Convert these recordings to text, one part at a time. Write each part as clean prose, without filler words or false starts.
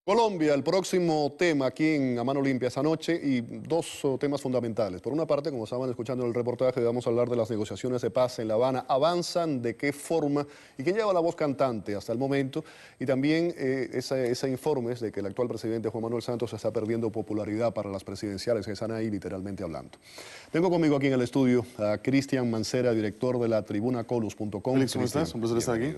Colombia, el próximo tema aquí en A Mano Limpia esta noche y dos temas fundamentales. Por una parte, como estaban escuchando en el reportaje, vamos a hablar de las negociaciones de paz en La Habana. ¿Avanzan? ¿De qué forma? ¿Y quién lleva la voz cantante hasta el momento? Y también ese informe de que el actual presidente Juan Manuel Santos está perdiendo popularidad para las presidenciales que están ahí literalmente hablando. Tengo conmigo aquí en el estudio a Cristian Mancera, director de la tribunacolus.com. Félix, ¿cómo estás? Un placer estar aquí.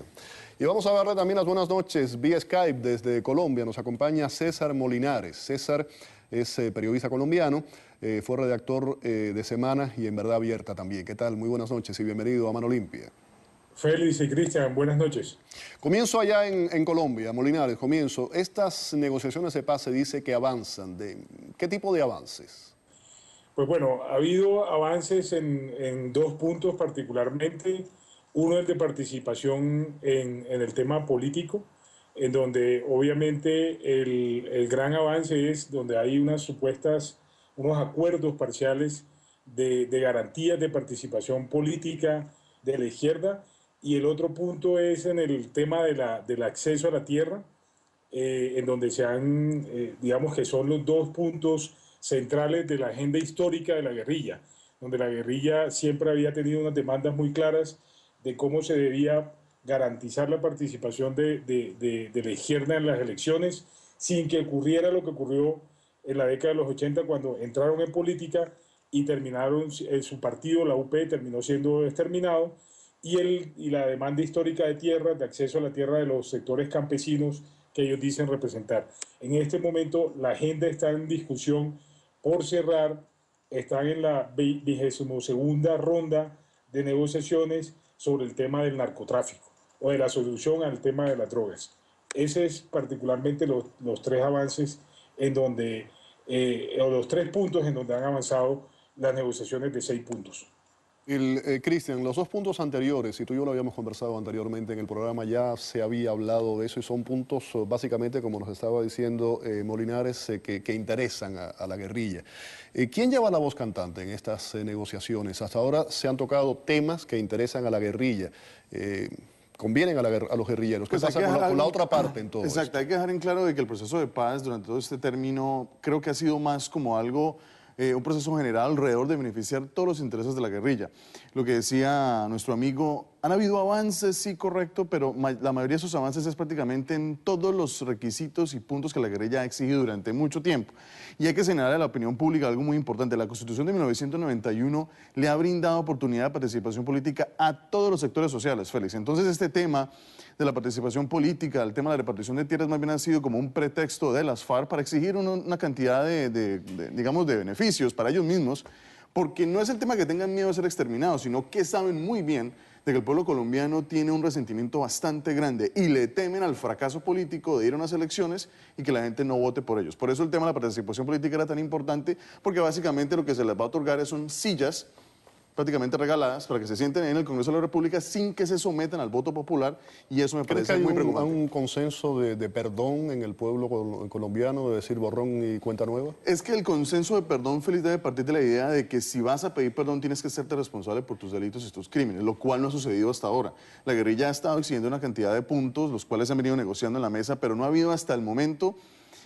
Y vamos a darle también las buenas noches vía Skype desde Colombia. Nos acompaña César Molinares. César es periodista colombiano, fue redactor de Semana y en Verdad Abierta también. ¿Qué tal? Muy buenas noches y bienvenido a Mano Limpia. Félix y Cristian, buenas noches. Comienzo allá en Colombia, Molinares, comienzo. Estas negociaciones de paz se dice que avanzan. ¿Qué tipo de avances? Pues bueno, ha habido avances en dos puntos particularmente. Uno es de participación en el tema político, en donde obviamente el gran avance es donde hay unos acuerdos parciales de garantías de participación política de la izquierda, y el otro punto es en el tema del acceso a la tierra, en donde digamos que son los dos puntos centrales de la agenda histórica de la guerrilla, donde la guerrilla siempre había tenido unas demandas muy claras de cómo se debía garantizar la participación de la izquierda en las elecciones sin que ocurriera lo que ocurrió en la década de los 80 cuando entraron en política y terminaron, su partido, la UP, terminó siendo exterminado, y la demanda histórica de tierras, de acceso a la tierra de los sectores campesinos que ellos dicen representar. En este momento la agenda está en discusión por cerrar, están en la 22ª ronda de negociaciones sobre el tema del narcotráfico o de la solución al tema de las drogas. Ese es particularmente los tres avances en donde, o los tres puntos en donde han avanzado las negociaciones de 6 puntos. Cristian, los dos puntos anteriores, y tú y yo lo habíamos conversado anteriormente en el programa, ya se había hablado de eso y son puntos básicamente, como nos estaba diciendo Molinares, que interesan a la guerrilla. ¿Quién lleva la voz cantante en estas negociaciones? Hasta ahora se han tocado temas que interesan a la guerrilla. Convienen a los guerrilleros. ¿Qué pasa con la otra parte en todo esto? Exacto, hay que dejar en claro de que el proceso de paz durante todo este término creo que ha sido más como algo, un proceso general alrededor de beneficiar todos los intereses de la guerrilla. Lo que decía nuestro amigo, han habido avances, sí, correcto, pero la mayoría de esos avances es prácticamente en todos los requisitos y puntos que la guerrilla ha exigido durante mucho tiempo. Y hay que señalar a la opinión pública algo muy importante. La Constitución de 1991 le ha brindado oportunidad de participación política a todos los sectores sociales, Félix. Entonces este tema de la participación política, el tema de la repartición de tierras, más bien ha sido como un pretexto de las FARC para exigir una cantidad digamos, de beneficios para ellos mismos, porque no es el tema que tengan miedo de ser exterminados, sino que saben muy bien de que el pueblo colombiano tiene un resentimiento bastante grande y le temen al fracaso político de ir a unas elecciones y que la gente no vote por ellos. Por eso el tema de la participación política era tan importante, porque básicamente lo que se les va a otorgar son sillas prácticamente regaladas para que se sienten en el Congreso de la República sin que se sometan al voto popular, y eso me parece muy preocupante. ¿Hay un consenso de perdón en el pueblo colombiano, de decir borrón y cuenta nueva? Es que el consenso de perdón, Félix, debe partir de la idea de que si vas a pedir perdón tienes que serte responsable por tus delitos y tus crímenes, lo cual no ha sucedido hasta ahora. La guerrilla ha estado exigiendo una cantidad de puntos, los cuales han venido negociando en la mesa, pero no ha habido hasta el momento,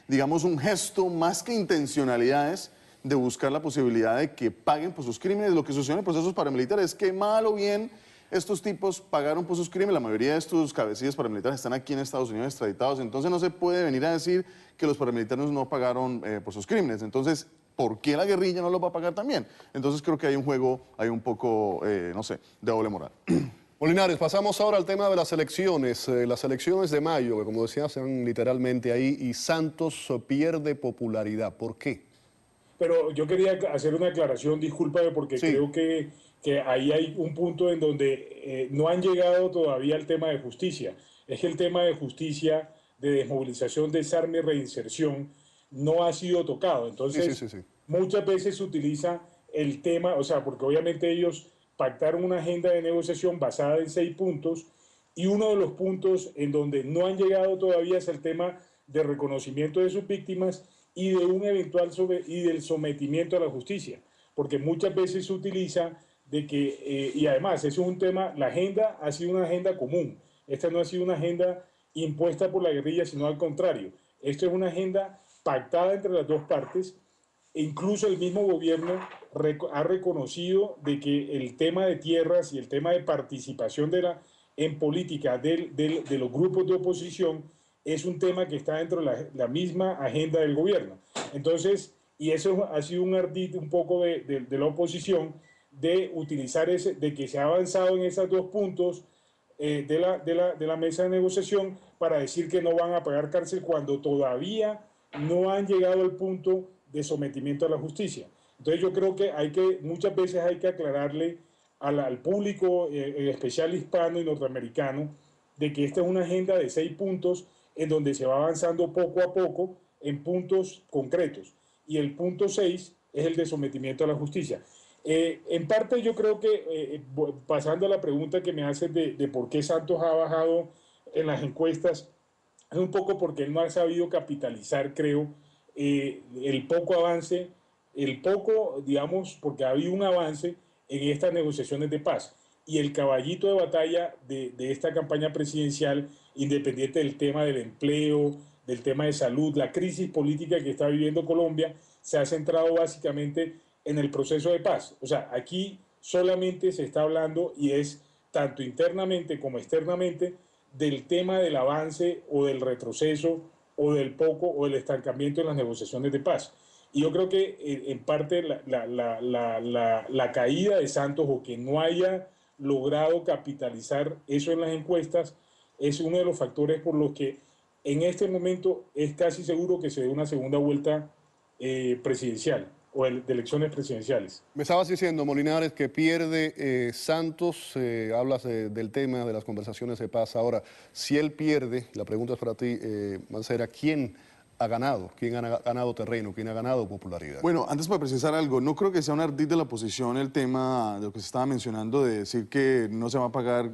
digamos, un gesto más que intencionalidades de buscar la posibilidad de que paguen por sus crímenes. Lo que sucedió en el proceso paramilitar es que mal o bien estos tipos pagaron por sus crímenes. La mayoría de estos cabecillas paramilitares están aquí en Estados Unidos extraditados, entonces no se puede venir a decir que los paramilitares no pagaron por sus crímenes. Entonces, ¿por qué la guerrilla no los va a pagar también? Entonces creo que hay un juego, hay un poco, no sé, de doble moral. Molinares, pasamos ahora al tema de las elecciones de mayo, que como decía, están literalmente ahí, y Santos pierde popularidad. ¿Por qué? Pero yo quería hacer una aclaración, discúlpame, porque sí, creo que ahí hay un punto en donde no han llegado todavía al tema de justicia. Es que el tema de justicia, de desmovilización, desarme y reinserción no ha sido tocado. Entonces, sí. muchas veces se utiliza el tema, o sea, porque obviamente ellos pactaron una agenda de negociación basada en 6 puntos, y uno de los puntos en donde no han llegado todavía es el tema de reconocimiento de sus víctimas y de un eventual del sometimiento a la justicia, porque muchas veces se utiliza de que, y además eso es un tema, la agenda ha sido una agenda común, esta no ha sido una agenda impuesta por la guerrilla, sino al contrario, Esto es una agenda pactada entre las dos partes. E incluso el mismo gobierno ha reconocido de que el tema de tierras y el tema de participación en política de los grupos de oposición es un tema que está dentro de la misma agenda del gobierno. Entonces, y eso ha sido un ardid un poco de la oposición de utilizar de que se ha avanzado en esos dos puntos de la mesa de negociación para decir que no van a pagar cárcel cuando todavía no han llegado al punto de sometimiento a la justicia. Entonces yo creo que muchas veces hay que aclararle al público, en especial hispano y norteamericano, de que esta es una agenda de 6 puntos en donde se va avanzando poco a poco en puntos concretos. Y el punto 6 es el de sometimiento a la justicia. En parte yo creo que, pasando a la pregunta que me haces de por qué Santos ha bajado en las encuestas, es un poco porque él no ha sabido capitalizar, creo, el poco avance, digamos, porque ha habido un avance en estas negociaciones de paz. Y el caballito de batalla de esta campaña presidencial, independiente del tema del empleo, del tema de salud, la crisis política que está viviendo Colombia, se ha centrado básicamente en el proceso de paz. O sea, aquí solamente se está hablando, y es tanto internamente como externamente, del tema del avance o del retroceso o del poco o del estancamiento en las negociaciones de paz. Y yo creo que en parte la caída de Santos, o que no haya logrado capitalizar eso en las encuestas, es uno de los factores por los que en este momento es casi seguro que se dé una segunda vuelta presidencial o de elecciones presidenciales. Me estabas diciendo, Molinares, que pierde Santos, hablas del tema de las conversaciones de paz. Ahora, si él pierde, la pregunta es para ti, Mancera, ¿quién ha ganado? ¿Quién ha ganado terreno? ¿Quién ha ganado popularidad? Bueno, antes para precisar algo, no creo que sea un ardid de la oposición el tema de lo que se estaba mencionando de decir que no se va a pagar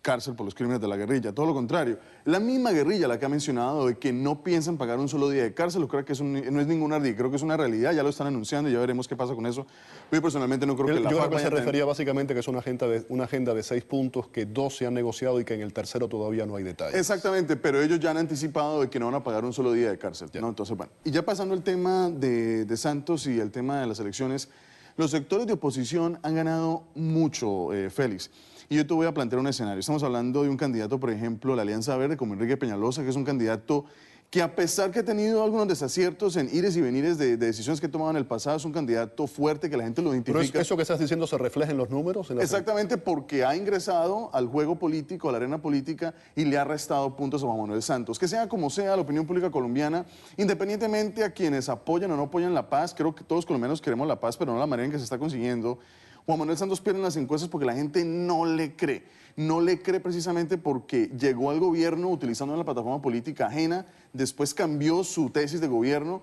cárcel por los crímenes de la guerrilla, todo lo contrario. La misma guerrilla la que ha mencionado de que no piensan pagar un solo día de cárcel, creo que no es ningún ardid, creo que es una realidad, ya lo están anunciando y ya veremos qué pasa con eso. Yo personalmente no creo que la FARC FARC creo que vaya se a refería básicamente que es una agenda de 6 puntos, que 2 se han negociado y que en el tercero todavía no hay detalles. Exactamente, pero ellos ya han anticipado de que no van a pagar un solo día de cárcel, ¿no? Entonces, bueno, y ya pasando el tema de Santos y el tema de las elecciones, los sectores de oposición han ganado mucho, Félix. Y yo te voy a plantear un escenario. Estamos hablando de un candidato, por ejemplo, la Alianza Verde, como Enrique Peñalosa, que es un candidato que, a pesar que ha tenido algunos desaciertos en ires y venires de decisiones que ha tomado en el pasado, es un candidato fuerte, que la gente lo identifica. ¿Pero eso que estás diciendo se refleja en los números? Exactamente, porque ha ingresado al juego político, a la arena política, y le ha restado puntos a Juan Manuel Santos. Que sea como sea, la opinión pública colombiana, independientemente a quienes apoyan o no apoyan la paz, creo que todos colombianos queremos la paz, pero no la manera en que se está consiguiendo. Juan Manuel Santos pierde en las encuestas porque la gente no le cree. No le cree precisamente porque llegó al gobierno utilizando una plataforma política ajena, después cambió su tesis de gobierno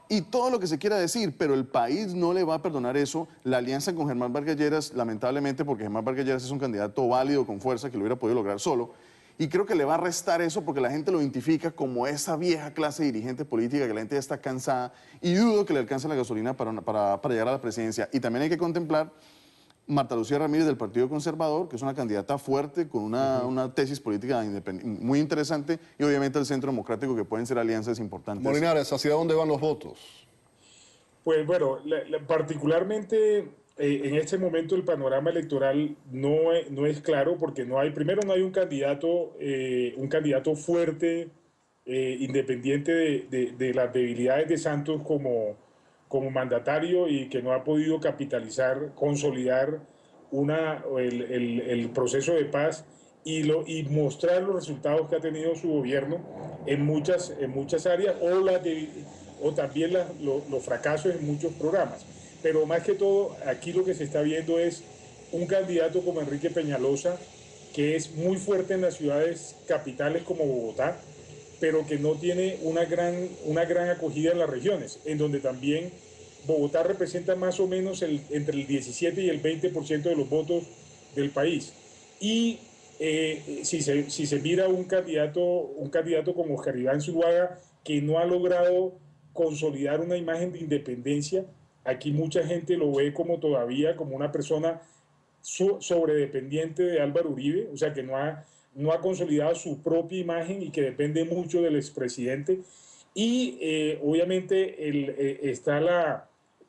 y todo lo que se quiera decir, pero el país no le va a perdonar eso. La alianza con Germán Vargas Lleras, lamentablemente, porque Germán Vargas Lleras es un candidato válido, con fuerza, que lo hubiera podido lograr solo, y creo que le va a restar eso porque la gente lo identifica como esa vieja clase dirigente política que la gente ya está cansada, y dudo que le alcance la gasolina para llegar a la presidencia. Y también hay que contemplar Marta Lucía Ramírez del Partido Conservador, que es una candidata fuerte, con una tesis política muy interesante, y obviamente el Centro Democrático, que pueden ser alianzas importantes. Molinares, ¿hacia dónde van los votos? Pues bueno, particularmente en este momento el panorama electoral no es claro, porque primero no hay un candidato fuerte, independiente de las debilidades de Santos como mandatario, y que no ha podido capitalizar, consolidar el proceso de paz y mostrar los resultados que ha tenido su gobierno en muchas áreas, o también los fracasos en muchos programas. Pero más que todo, aquí lo que se está viendo es un candidato como Enrique Peñalosa, que es muy fuerte en las ciudades capitales como Bogotá, pero que no tiene una gran acogida en las regiones, en donde también Bogotá representa más o menos entre el 17 y el 20% de los votos del país. Y si se mira un candidato como Oscar Iván Zuluaga, que no ha logrado consolidar una imagen de independencia, aquí mucha gente lo ve todavía como una persona sobredependiente de Álvaro Uribe, o sea que no ha consolidado su propia imagen y que depende mucho del expresidente. Y obviamente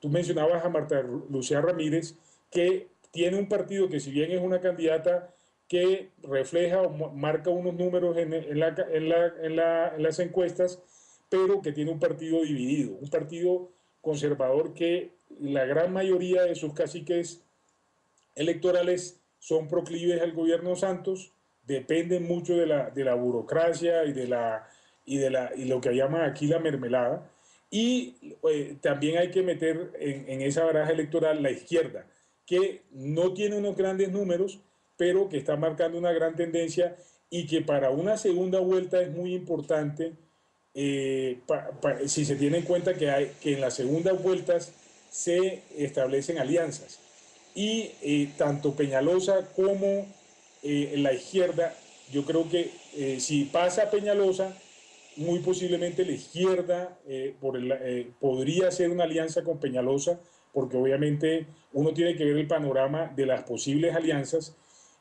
tú mencionabas a Marta Lucía Ramírez, que tiene un partido que, si bien es una candidata que refleja o marca unos números en las encuestas, pero que tiene un partido dividido, un partido conservador que la gran mayoría de sus caciques electorales son proclives al gobierno Santos, dependen mucho de la burocracia y lo que llaman aquí la mermelada. Y también hay que meter en esa baraja electoral la izquierda, que no tiene unos grandes números, pero que está marcando una gran tendencia y que para una segunda vuelta es muy importante, si se tiene en cuenta que en las segundas vueltas se establecen alianzas. Y tanto Peñalosa como la izquierda, yo creo que si pasa Peñalosa, muy posiblemente la izquierda podría hacer una alianza con Peñalosa, porque obviamente uno tiene que ver el panorama de las posibles alianzas.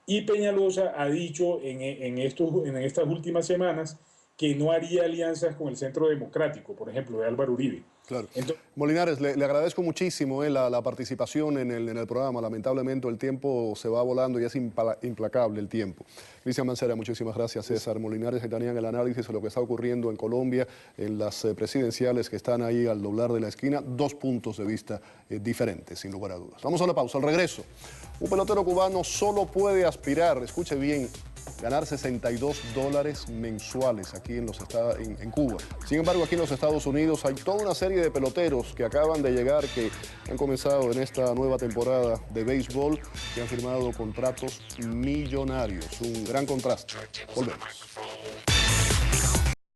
Y Peñalosa ha dicho en estas últimas semanas que no haría alianzas con el Centro Democrático, por ejemplo, de Álvaro Uribe. Claro. Entonces, Molinares, le agradezco muchísimo la participación en el programa. Lamentablemente el tiempo se va volando y es implacable el tiempo. Cristian Mancera, muchísimas gracias. César Molinares, que tenían el análisis de lo que está ocurriendo en Colombia, en las presidenciales que están ahí al doblar de la esquina. Dos puntos de vista diferentes, sin lugar a dudas. Vamos a una pausa. Al regreso, un pelotero cubano solo puede aspirar, escuche bien, ganar $62 mensuales aquí en Cuba. Sin embargo, aquí en los Estados Unidos hay toda una serie de peloteros que acaban de llegar, que han comenzado en esta nueva temporada de béisbol, que han firmado contratos millonarios. Un gran contraste. Volvemos.